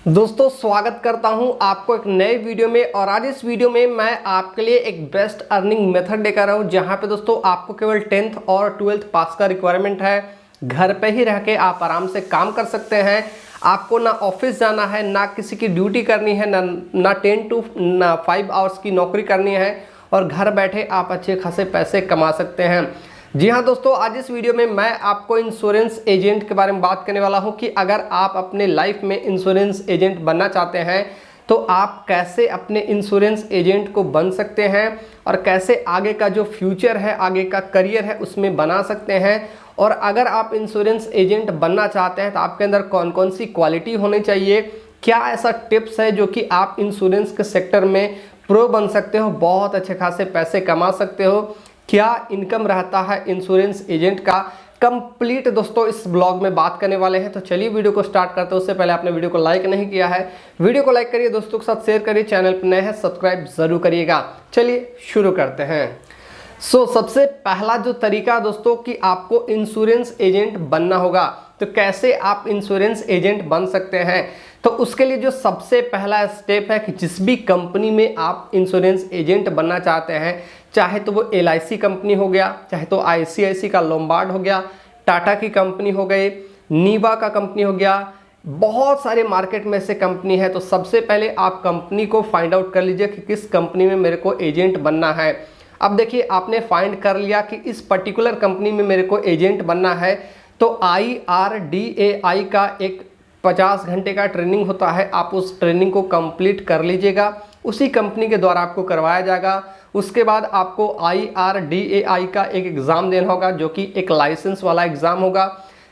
दोस्तों स्वागत करता हूं आपको एक नए वीडियो में। और आज इस वीडियो में मैं आपके लिए एक बेस्ट अर्निंग मेथड लेकर आया हूं, जहां पे दोस्तों आपको केवल 10th और 12th पास का रिक्वायरमेंट है। घर पे ही रह के आप आराम से काम कर सकते हैं। आपको ना ऑफिस जाना है, ना किसी की ड्यूटी करनी है, ना 10 to 5 आवर्स की नौकरी करनी है, और घर बैठे आप अच्छे खासे पैसे कमा सकते हैं। जी हाँ दोस्तों, आज इस वीडियो में मैं आपको इंश्योरेंस एजेंट के बारे में बात करने वाला हूं कि अगर आप अपने लाइफ में इंश्योरेंस एजेंट बनना चाहते हैं तो आप कैसे अपने इंश्योरेंस एजेंट को बन सकते हैं, और कैसे आगे का जो फ्यूचर है, आगे का करियर है, उसमें बना सकते हैं। और अगर आप इंश्योरेंस एजेंट बनना चाहते हैं तो आपके अंदर कौन कौन सी क्वालिटी होनी चाहिए, क्या ऐसा टिप्स है जो कि आप इंश्योरेंस के सेक्टर में प्रो बन सकते हो, बहुत अच्छे खासे पैसे कमा सकते हो, क्या इनकम रहता है इंश्योरेंस एजेंट का, कंप्लीट दोस्तों इस ब्लॉग में बात करने वाले हैं। तो चलिए वीडियो को स्टार्ट करते हैं। उससे पहले आपने वीडियो को लाइक नहीं किया है, वीडियो को लाइक करिए, दोस्तों के साथ शेयर करिए, चैनल पर नए हैं सब्सक्राइब जरूर करिएगा। चलिए शुरू करते हैं। सबसे पहला जो तरीका दोस्तों कि आपको इंश्योरेंस एजेंट बनना होगा, तो कैसे आप इंश्योरेंस एजेंट बन सकते हैं। तो उसके लिए जो सबसे पहला स्टेप है कि जिस भी कंपनी में आप इंश्योरेंस एजेंट बनना चाहते हैं, चाहे तो वो LIC कंपनी हो गया, चाहे तो ICICI का लोम्बार्ड हो गया, टाटा की कंपनी हो गई, नीवा का कंपनी हो गया, बहुत सारे मार्केट में से कंपनी है। तो सबसे पहले आप कंपनी को फाइंड आउट कर लीजिए कि किस कंपनी में मेरे को एजेंट बनना है। अब देखिए, आपने फाइंड कर लिया कि इस पर्टिकुलर कंपनी में मेरे को एजेंट बनना है, तो IRDAI का एक 50 घंटे का ट्रेनिंग होता है। आप उस ट्रेनिंग को कंप्लीट कर लीजिएगा, उसी कंपनी के द्वारा आपको करवाया जाएगा। उसके बाद आपको IRDAI का एक एग्ज़ाम देना होगा, जो कि एक लाइसेंस वाला एग्ज़ाम होगा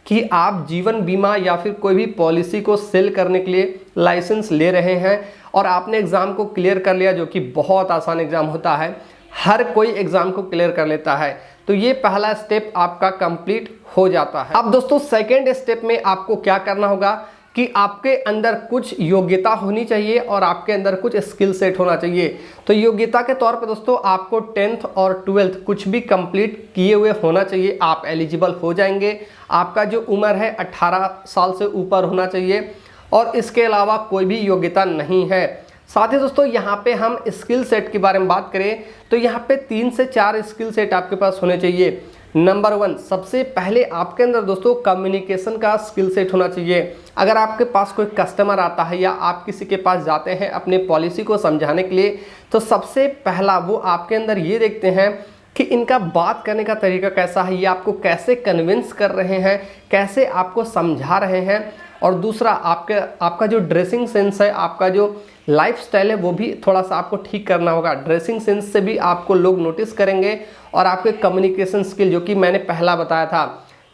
कि आप जीवन बीमा या फिर कोई भी पॉलिसी को सेल करने के लिए लाइसेंस ले रहे हैं, और आपने एग्ज़ाम को क्लियर कर लिया, जो कि बहुत आसान एग्ज़ाम होता है, हर कोई एग्ज़ाम को क्लियर कर लेता है। तो ये पहला स्टेप आपका कंप्लीट हो जाता है। अब दोस्तों सेकेंड स्टेप में आपको क्या करना होगा कि आपके अंदर कुछ योग्यता होनी चाहिए और आपके अंदर कुछ स्किल सेट होना चाहिए। तो योग्यता के तौर पे दोस्तों आपको 10th और 12th कुछ भी कंप्लीट किए हुए होना चाहिए, आप एलिजिबल हो जाएंगे। आपका जो उम्र है 18 साल से ऊपर होना चाहिए, और इसके अलावा कोई भी योग्यता नहीं है। साथ ही दोस्तों यहाँ पे हम स्किल सेट के बारे में बात करें तो यहाँ पे 3 से 4 स्किल सेट आपके पास होने चाहिए। नंबर 1, सबसे पहले आपके अंदर दोस्तों कम्युनिकेशन का स्किल सेट होना चाहिए। अगर आपके पास कोई कस्टमर आता है या आप किसी के पास जाते हैं अपने पॉलिसी को समझाने के लिए, तो सबसे पहला वो आपके अंदर ये देखते हैं कि इनका बात करने का तरीका कैसा है, ये आपको कैसे कन्विंस कर रहे हैं, कैसे आपको समझा रहे हैं। और दूसरा आपका जो ड्रेसिंग सेंस है, आपका जो लाइफस्टाइल है, वो भी थोड़ा सा आपको ठीक करना होगा। ड्रेसिंग सेंस से भी आपको लोग नोटिस करेंगे, और आपके कम्युनिकेशन स्किल जो कि मैंने पहला बताया था।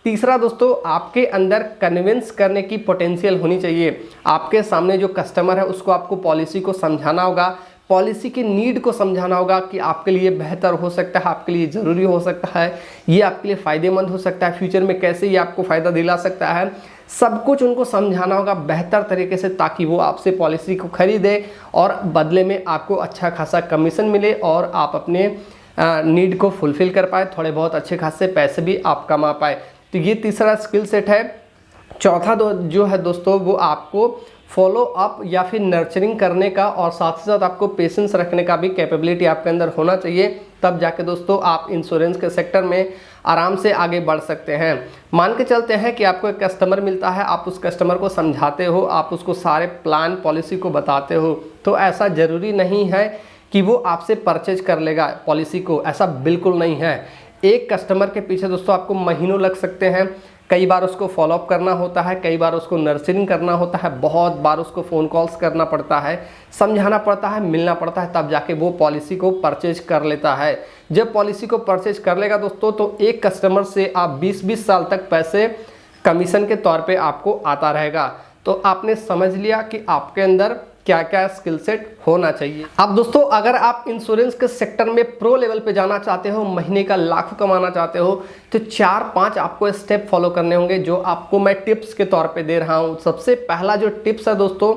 तीसरा दोस्तों, आपके अंदर कन्विंस करने की पोटेंशियल होनी चाहिए। आपके सामने जो कस्टमर है उसको आपको पॉलिसी को समझाना होगा, पॉलिसी की नीड को समझाना होगा कि आपके लिए बेहतर हो सकता है, आपके लिए ज़रूरी हो सकता है, ये आपके लिए फ़ायदेमंद हो सकता है, फ्यूचर में कैसे ये आपको फ़ायदा दिला सकता है, सब कुछ उनको समझाना होगा बेहतर तरीके से, ताकि वो आपसे पॉलिसी को खरीदे और बदले में आपको अच्छा खासा कमीशन मिले और आप अपने नीड को फुलफ़िल कर पाए, थोड़े बहुत अच्छे खासे पैसे भी आप कमा पाए। तो ये तीसरा स्किल सेट है। चौथा जो है दोस्तों, वो आपको फॉलो अप या फिर नर्चरिंग करने का, और साथ ही साथ आपको पेशेंस रखने का भी कैपेबिलिटी आपके अंदर होना चाहिए। तब जाके दोस्तों आप इंश्योरेंस के सेक्टर में आराम से आगे बढ़ सकते हैं। मान के चलते हैं कि आपको एक कस्टमर मिलता है, आप उस कस्टमर को समझाते हो, आप उसको सारे प्लान पॉलिसी को बताते हो, तो ऐसा ज़रूरी नहीं है कि वो आपसे परचेज कर लेगा पॉलिसी को, ऐसा बिल्कुल नहीं है। एक कस्टमर के पीछे दोस्तों आपको महीनों लग सकते हैं, कई बार उसको फॉलोअप करना होता है, कई बार उसको नर्सरिंग करना होता है, बहुत बार उसको फ़ोन कॉल्स करना पड़ता है, समझाना पड़ता है, मिलना पड़ता है, तब जाके वो पॉलिसी को परचेज कर लेता है। जब पॉलिसी को परचेज कर लेगा दोस्तों, तो एक कस्टमर से आप 20-20 साल तक पैसे कमीशन के तौर पे आपको आता रहेगा। तो आपने समझ लिया कि आपके अंदर क्या क्या स्किल सेट होना चाहिए। अब दोस्तों अगर आप इंश्योरेंस के सेक्टर में प्रो लेवल पे जाना चाहते हो, महीने का लाखों कमाना चाहते हो, तो 4-5 आपको स्टेप फॉलो करने होंगे, जो आपको मैं टिप्स के तौर पे दे रहा हूं। सबसे पहला जो टिप्स है दोस्तों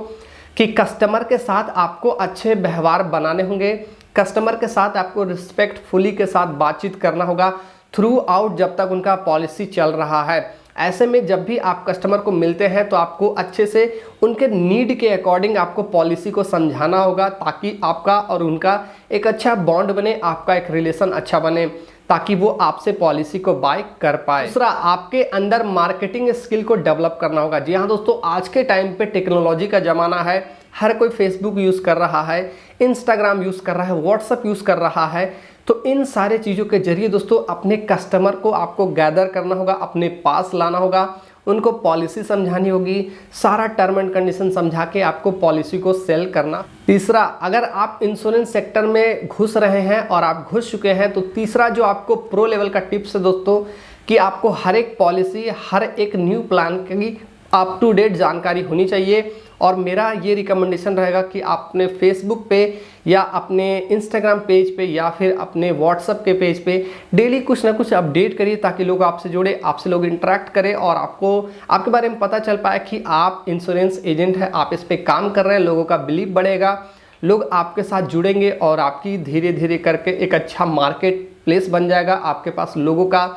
कि कस्टमर के साथ आपको अच्छे व्यवहार बनाने होंगे, कस्टमर के साथ आपको रिस्पेक्टफुली के साथ बातचीत करना होगा थ्रू आउट, जब तक उनका पॉलिसी चल रहा है। ऐसे में जब भी आप कस्टमर को मिलते हैं तो आपको अच्छे से उनके नीड के अकॉर्डिंग आपको पॉलिसी को समझाना होगा, ताकि आपका और उनका एक अच्छा बॉन्ड बने, आपका एक रिलेशन अच्छा बने, ताकि वो आपसे पॉलिसी को बाय कर पाए। दूसरा, आपके अंदर मार्केटिंग स्किल को डेवलप करना होगा। जी हाँ दोस्तों, आज के टाइम पे टेक्नोलॉजी का ज़माना है, हर कोई फेसबुक यूज़ कर रहा है, इंस्टाग्राम यूज़ कर रहा है, व्हाट्सअप यूज़ कर रहा है। तो इन सारे चीज़ों के जरिए दोस्तों अपने कस्टमर को आपको गैदर करना होगा, अपने पास लाना होगा, उनको पॉलिसी समझानी होगी, सारा टर्म एंड कंडीशन समझा के आपको पॉलिसी को सेल करना। तीसरा, अगर आप इंश्योरेंस सेक्टर में घुस रहे हैं और आप घुस चुके हैं तो तीसरा जो आपको प्रो लेवल का टिप्स है दोस्तों, कि आपको हर एक पॉलिसी, हर एक न्यू प्लान की अप टू डेट जानकारी होनी चाहिए। और मेरा ये रिकमेंडेशन रहेगा कि आप अपने फेसबुक पे या अपने इंस्टाग्राम पेज पे या फिर अपने व्हाट्सएप के पेज पे डेली कुछ ना कुछ अपडेट करिए, ताकि लोग आपसे जुड़े, आपसे लोग इंटरेक्ट करें और आपको आपके बारे में पता चल पाए कि आप इंश्योरेंस एजेंट हैं, आप इस पे काम कर रहे हैं। लोगों का बिलीव बढ़ेगा, लोग आपके साथ जुड़ेंगे और आपकी धीरे धीरे करके एक अच्छा मार्केट प्लेस बन जाएगा। आपके पास लोगों का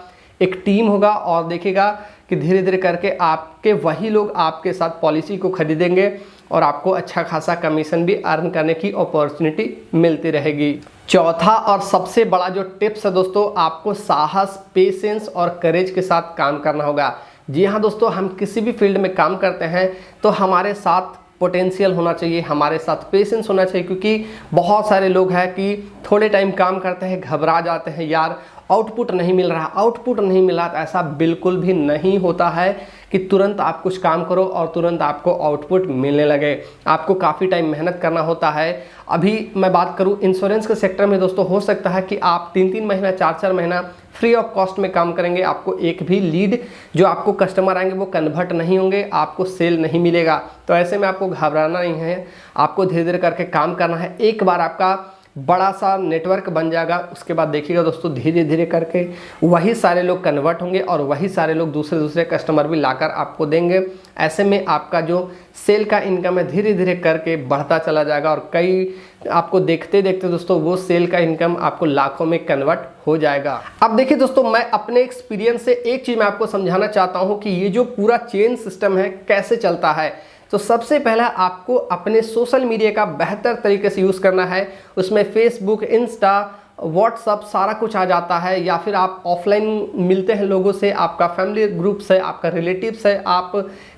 एक टीम होगा और देखेगा कि धीरे धीरे करके आपके वही लोग आपके साथ पॉलिसी को खरीदेंगे और आपको अच्छा खासा कमीशन भी अर्न करने की अपॉर्चुनिटी मिलती रहेगी। चौथा और सबसे बड़ा जो टिप्स है दोस्तों, आपको साहस, पेशेंस और करेज के साथ काम करना होगा। जी हाँ दोस्तों, हम किसी भी फील्ड में काम करते हैं तो हमारे साथ पोटेंशियल होना चाहिए, हमारे साथ पेशेंस होना चाहिए, क्योंकि बहुत सारे लोग हैं कि थोड़े टाइम काम करते हैं, घबरा जाते हैं, यार आउटपुट नहीं मिल रहा, आउटपुट नहीं मिला। तो ऐसा बिल्कुल भी नहीं होता है कि तुरंत आप कुछ काम करो और तुरंत आपको आउटपुट मिलने लगे। आपको काफ़ी टाइम मेहनत करना होता है। अभी मैं बात करूं इंश्योरेंस के सेक्टर में दोस्तों, हो सकता है कि आप 3-3 महीना, 4-4 महीना फ्री ऑफ कॉस्ट में काम करेंगे, आपको एक भी लीड जो आपको कस्टमर आएंगे वो कन्वर्ट नहीं होंगे, आपको सेल नहीं मिलेगा। तो ऐसे में आपको घबराना नहीं है, आपको धीरे धीरे करके काम करना है। एक बार आपका बड़ा सा नेटवर्क बन जाएगा, उसके बाद देखिएगा दोस्तों धीरे धीरे करके वही सारे लोग कन्वर्ट होंगे और वही सारे लोग दूसरे कस्टमर भी लाकर आपको देंगे। ऐसे में आपका जो सेल का इनकम है धीरे धीरे करके बढ़ता चला जाएगा और कई आपको देखते देखते दोस्तों वो सेल का इनकम आपको लाखों में कन्वर्ट हो जाएगा। अब देखिए दोस्तों, मैं अपने एक्सपीरियंस से एक चीज़ मैं आपको समझाना चाहता हूँ कि ये जो पूरा चेन सिस्टम है कैसे चलता है। तो सबसे पहला आपको अपने सोशल मीडिया का बेहतर तरीके से यूज़ करना है। उसमें फेसबुक, इंस्टा, व्हाट्सअप सारा कुछ आ जाता है। या फिर आप ऑफलाइन मिलते हैं लोगों से, आपका फैमिली ग्रुप से, आपका रिलेटिव्स है, आप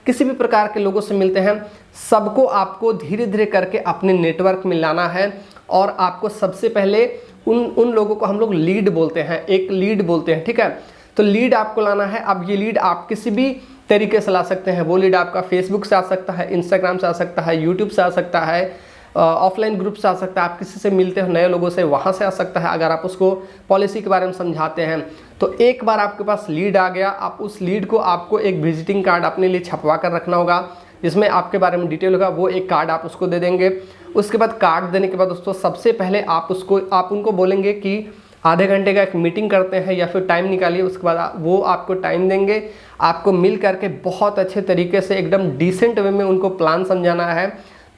किसी भी प्रकार के लोगों से मिलते हैं, सबको आपको धीरे धीरे करके अपने नेटवर्क में लाना है। और आपको सबसे पहले उन लोगों को हम लोग लीड बोलते हैं, एक लीड बोलते हैं, ठीक है। तो लीड आपको लाना है। अब ये लीड आप किसी भी तरीके से ला सकते हैं। वो लीड आपका फेसबुक से आ सकता है, इंस्टाग्राम से आ सकता है, यूट्यूब से आ सकता है, ऑफलाइन ग्रुप से आ सकता है, आप किसी से मिलते हो नए लोगों से, वहाँ से आ सकता है। अगर आप उसको पॉलिसी के बारे में समझाते हैं तो एक बार आपके पास लीड आ गया, आप उस लीड को आपको एक विजिटिंग कार्ड अपने लिए छपवा कर रखना होगा, जिसमें आपके बारे में डिटेल होगा। वो एक कार्ड आप उसको दे देंगे। उसके बाद कार्ड देने के बाद दोस्तों सबसे पहले आप उनको बोलेंगे कि आधे घंटे का एक मीटिंग करते हैं या फिर टाइम निकालिए। उसके बाद वो आपको टाइम देंगे, आपको मिल करके बहुत अच्छे तरीके से एकदम डिसेंट वे में उनको प्लान समझाना है।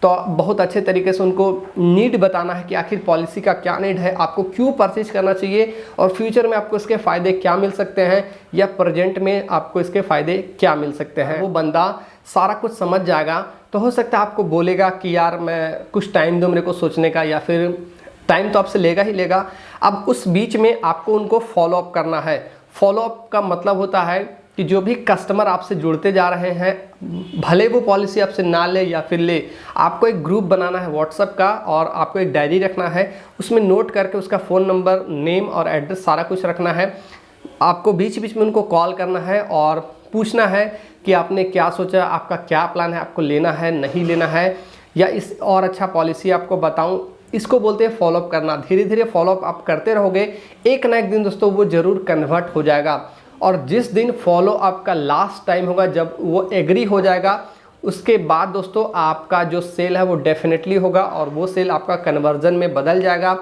तो बहुत अच्छे तरीके से उनको नीड बताना है कि आखिर पॉलिसी का क्या नीड है, आपको क्यों परचेज करना चाहिए और फ्यूचर में आपको इसके फ़ायदे क्या मिल सकते हैं या प्रेजेंट में आपको इसके फ़ायदे क्या मिल सकते हैं। वो बंदा सारा कुछ समझ जाएगा। तो हो सकता है आपको बोलेगा कि यार मैं कुछ टाइम दो मेरे को सोचने का, या फिर टाइम तो आपसे लेगा ही लेगा। अब उस बीच में आपको उनको फॉलोअप करना है। फॉलोअप का मतलब होता है कि जो भी कस्टमर आपसे जुड़ते जा रहे हैं, भले वो पॉलिसी आपसे ना ले या फिर ले, आपको एक ग्रुप बनाना है व्हाट्सएप का और आपको एक डायरी रखना है। उसमें नोट करके उसका फ़ोन नंबर, नेम और एड्रेस सारा कुछ रखना है। आपको बीच बीच में उनको कॉल करना है और पूछना है कि आपने क्या सोचा, आपका क्या प्लान है, आपको लेना है नहीं लेना है, या इस और अच्छा पॉलिसी आपको बताऊं। इसको बोलते हैं फॉलोअप करना। धीरे धीरे फॉलोअप आप करते रहोगे, एक ना एक दिन दोस्तों वो ज़रूर कन्वर्ट हो जाएगा। और जिस दिन फॉलो अप का लास्ट टाइम होगा, जब वो एग्री हो जाएगा, उसके बाद दोस्तों आपका जो सेल है वो डेफिनेटली होगा और वो सेल आपका कन्वर्जन में बदल जाएगा।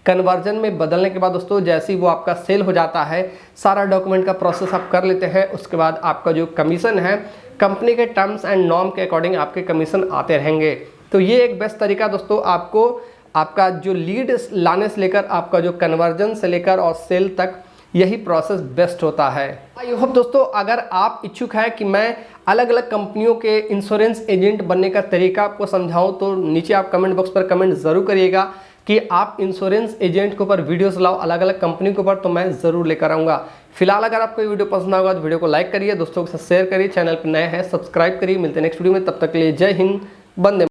कन्वर्जन में बदलने के बाद दोस्तों जैसे ही वो आपका सेल हो जाता है, सारा डॉक्यूमेंट का प्रोसेस आप कर लेते हैं, उसके बाद आपका जो कमीशन है कंपनी के टर्म्स एंड नॉर्म के अकॉर्डिंग आपके कमीशन आते रहेंगे। तो ये एक बेस्ट तरीका दोस्तों, आपको आपका जो लीड लाने से लेकर आपका जो कन्वर्जन से लेकर और सेल तक यही प्रोसेस बेस्ट होता है। आई होप दोस्तों अगर आप इच्छुक हैं कि मैं अलग अलग कंपनियों के इंश्योरेंस एजेंट बनने का तरीका आपको समझाऊं तो नीचे आप कमेंट बॉक्स पर कमेंट ज़रूर करिएगा कि आप इंश्योरेंस एजेंट के ऊपर वीडियोस लाओ अलग अलग कंपनी के ऊपर, तो मैं ज़रूर लेकर आऊँगा। फिलहाल अगर आपको ये वीडियो पसंद होगा तो वीडियो को लाइक करिए, दोस्तों के साथ शेयर करिए, चैनल पर नए हैं सब्सक्राइब करिए। मिलते हैं नेक्स्ट वीडियो में, तब तक के लिए जय हिंद, वंदे।